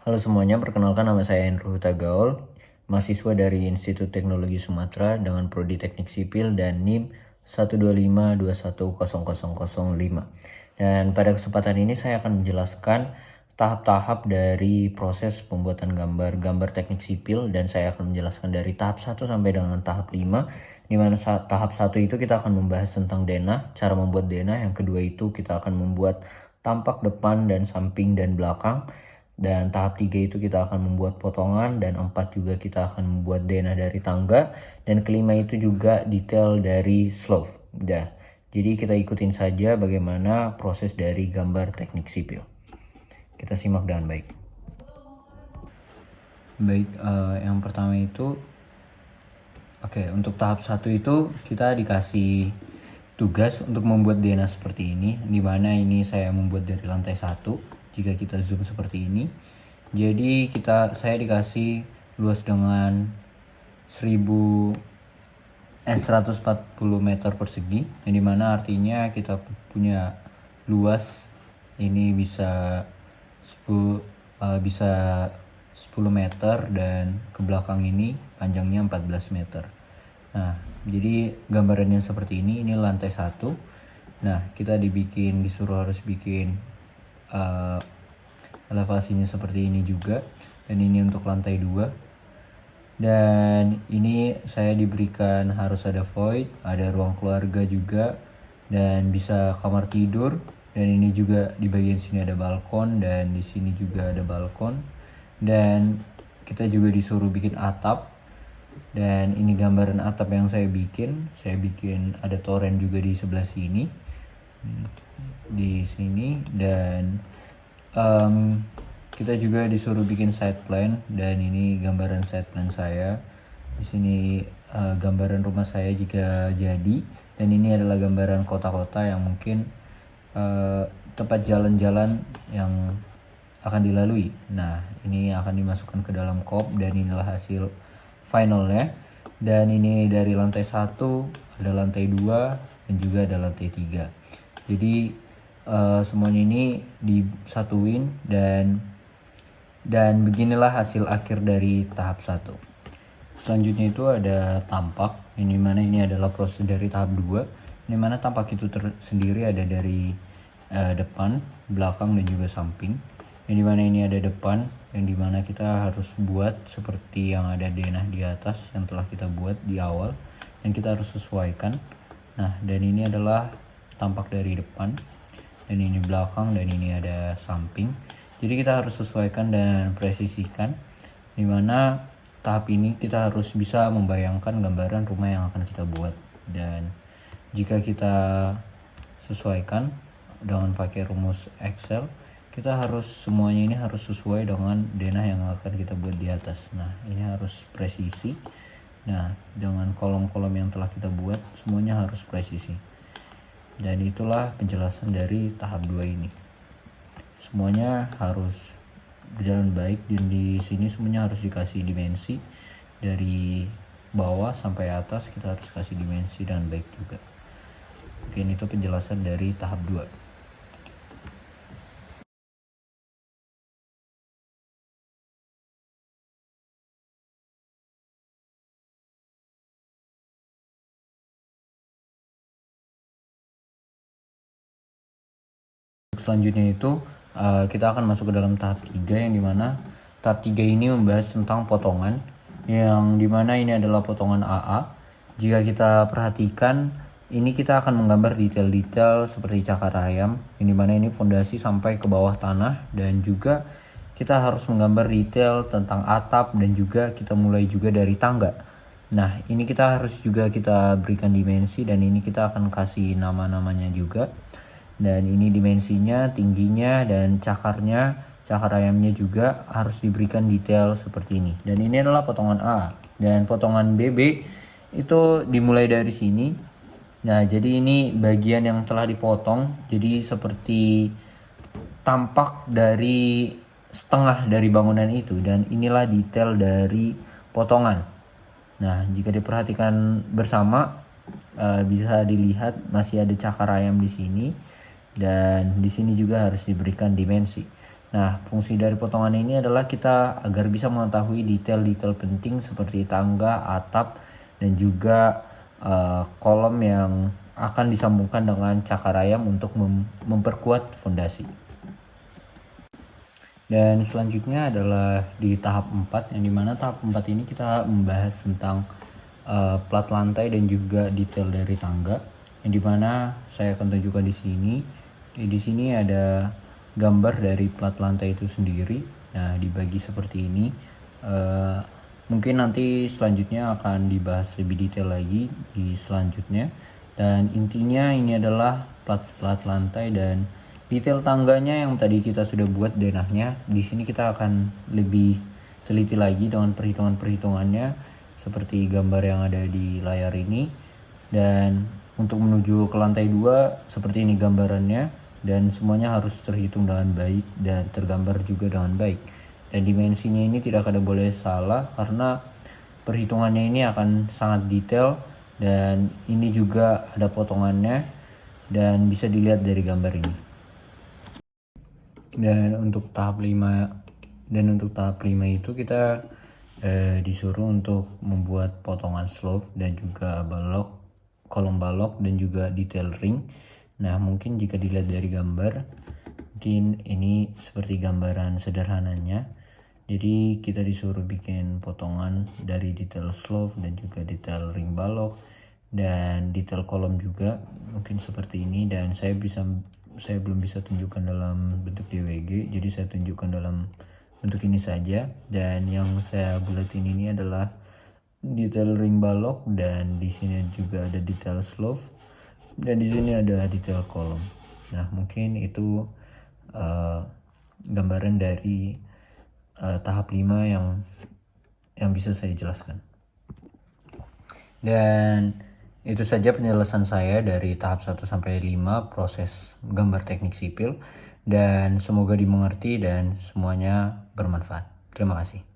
Halo semuanya, perkenalkan nama saya Andrew Huta Gaul, mahasiswa dari Institut Teknologi Sumatera dengan Prodi Teknik Sipil dan NIM 125210005. Dan pada kesempatan ini saya akan menjelaskan tahap-tahap dari proses pembuatan gambar teknik sipil, dan saya akan menjelaskan dari tahap 1 sampai dengan tahap 5. Di mana tahap 1 itu kita akan membahas tentang denah, cara membuat denah. Yang kedua itu kita akan membuat tampak depan dan samping dan belakang. Dan tahap 3 itu kita akan membuat potongan, dan 4 juga kita akan membuat denah dari tangga, dan kelima itu juga detail dari slope. Jadi kita ikutin saja bagaimana proses dari gambar teknik sipil. Kita simak dengan baik. Yang pertama itu untuk tahap 1 itu kita dikasih tugas untuk membuat denah seperti ini, dimana ini saya membuat dari lantai 1. Jika kita zoom seperti ini, jadi saya dikasih luas dengan 140 meter persegi, yang dimana artinya kita punya luas ini bisa 10 meter, dan ke belakang ini panjangnya 14 meter. Nah, jadi gambarannya seperti ini lantai 1. Nah, kita disuruh harus bikin elevasinya seperti ini juga, dan ini untuk lantai 2. Dan ini saya diberikan harus ada void, ada ruang keluarga juga, dan bisa kamar tidur. Dan ini juga di bagian sini ada balkon, dan di sini juga ada balkon. Dan kita juga disuruh bikin atap. Dan ini gambaran atap yang saya bikin ada toren juga di sebelah sini, di sini. Dan kita juga disuruh bikin side plan, dan ini gambaran side plan saya. Di sini gambaran rumah saya jika jadi, dan ini adalah gambaran kota-kota yang mungkin tempat jalan-jalan yang akan dilalui. Nah, ini akan dimasukkan ke dalam kop, dan inilah hasil finalnya. Dan ini dari lantai 1, ada lantai 2, dan juga ada lantai 3. Jadi semuanya ini disatuin, dan beginilah hasil akhir dari tahap 1. Selanjutnya itu ada tampak, ini mana ini adalah proses dari tahap 2, ini mana tampak itu tersendiri ada dari depan, belakang, dan juga samping. Yang dimana ini ada depan, yang dimana kita harus buat seperti yang ada denah di atas yang telah kita buat di awal, dan kita harus sesuaikan. Nah, dan ini adalah tampak dari depan, dan ini belakang, dan ini ada samping. Jadi kita harus sesuaikan dan presisikan, dimana tahap ini kita harus bisa membayangkan gambaran rumah yang akan kita buat. Dan jika kita sesuaikan dengan pakai rumus Excel, kita harus semuanya ini harus sesuai dengan denah yang akan kita buat di atas. Nah, ini harus presisi. Nah, dengan kolom-kolom yang telah kita buat semuanya harus presisi. Dan itulah penjelasan dari tahap 2 ini. Semuanya harus berjalan baik, dan di sini semuanya harus dikasih dimensi dari bawah sampai atas. Kita harus kasih dimensi dan baik juga. Mungkin itu penjelasan dari tahap 2. Selanjutnya itu kita akan masuk ke dalam tahap 3, yang dimana tahap 3 ini membahas tentang potongan, yang dimana ini adalah potongan AA. Jika kita perhatikan, ini kita akan menggambar detail-detail seperti cakar ayam, yang dimana ini fondasi sampai ke bawah tanah, dan juga kita harus menggambar detail tentang atap, dan juga kita mulai juga dari tangga. Nah, ini kita harus juga kita berikan dimensi, dan ini kita akan kasih nama-namanya juga. Dan ini dimensinya, tingginya, dan cakar ayamnya juga harus diberikan detail seperti ini. Dan ini adalah potongan A. Dan potongan BB itu dimulai dari sini. Nah, jadi ini bagian yang telah dipotong, jadi seperti tampak dari setengah dari bangunan itu, dan inilah detail dari potongan. Nah, jika diperhatikan bersama, bisa dilihat masih ada cakar ayam di sini, dan di sini juga harus diberikan dimensi. Nah, fungsi dari potongan ini adalah kita agar bisa mengetahui detail-detail penting seperti tangga, atap, dan juga kolom yang akan disambungkan dengan cakar ayam untuk memperkuat fondasi. Dan selanjutnya adalah di tahap 4, yang dimana tahap 4 ini kita membahas tentang plat lantai dan juga detail dari tangga, yang dimana saya akan tunjukkan di sini. Di sini ada gambar dari plat lantai itu sendiri. Nah, dibagi seperti ini. Mungkin nanti selanjutnya akan dibahas lebih detail lagi di selanjutnya. Dan intinya ini adalah plat lantai dan detail tangganya yang tadi kita sudah buat denahnya. Di sini kita akan lebih teliti lagi dengan perhitungan-perhitungannya seperti gambar yang ada di layar ini. Dan untuk menuju ke lantai 2 seperti ini gambarannya, dan semuanya harus terhitung dengan baik dan tergambar juga dengan baik. Dan dimensinya ini tidak ada boleh salah karena perhitungannya ini akan sangat detail, dan ini juga ada potongannya dan bisa dilihat dari gambar ini. Dan untuk tahap 5 itu kita disuruh untuk membuat potongan slope dan juga balok, kolom balok, dan juga detail ring. Nah, mungkin jika dilihat dari gambar, mungkin ini seperti gambaran sederhananya. Jadi kita disuruh bikin potongan dari detail slope dan juga detail ring balok dan detail kolom juga, mungkin seperti ini. Dan saya belum bisa tunjukkan dalam bentuk DWG, jadi saya tunjukkan dalam bentuk ini saja. Dan yang saya bulatin ini adalah detail ring balok, dan di sini juga ada detail slope, dan di sini ada detail kolom. Nah, mungkin itu gambaran dari tahap 5 yang bisa saya jelaskan. Dan itu saja penjelasan saya dari tahap 1 sampai 5 proses gambar teknik sipil, dan semoga dimengerti dan semuanya bermanfaat. Terima kasih.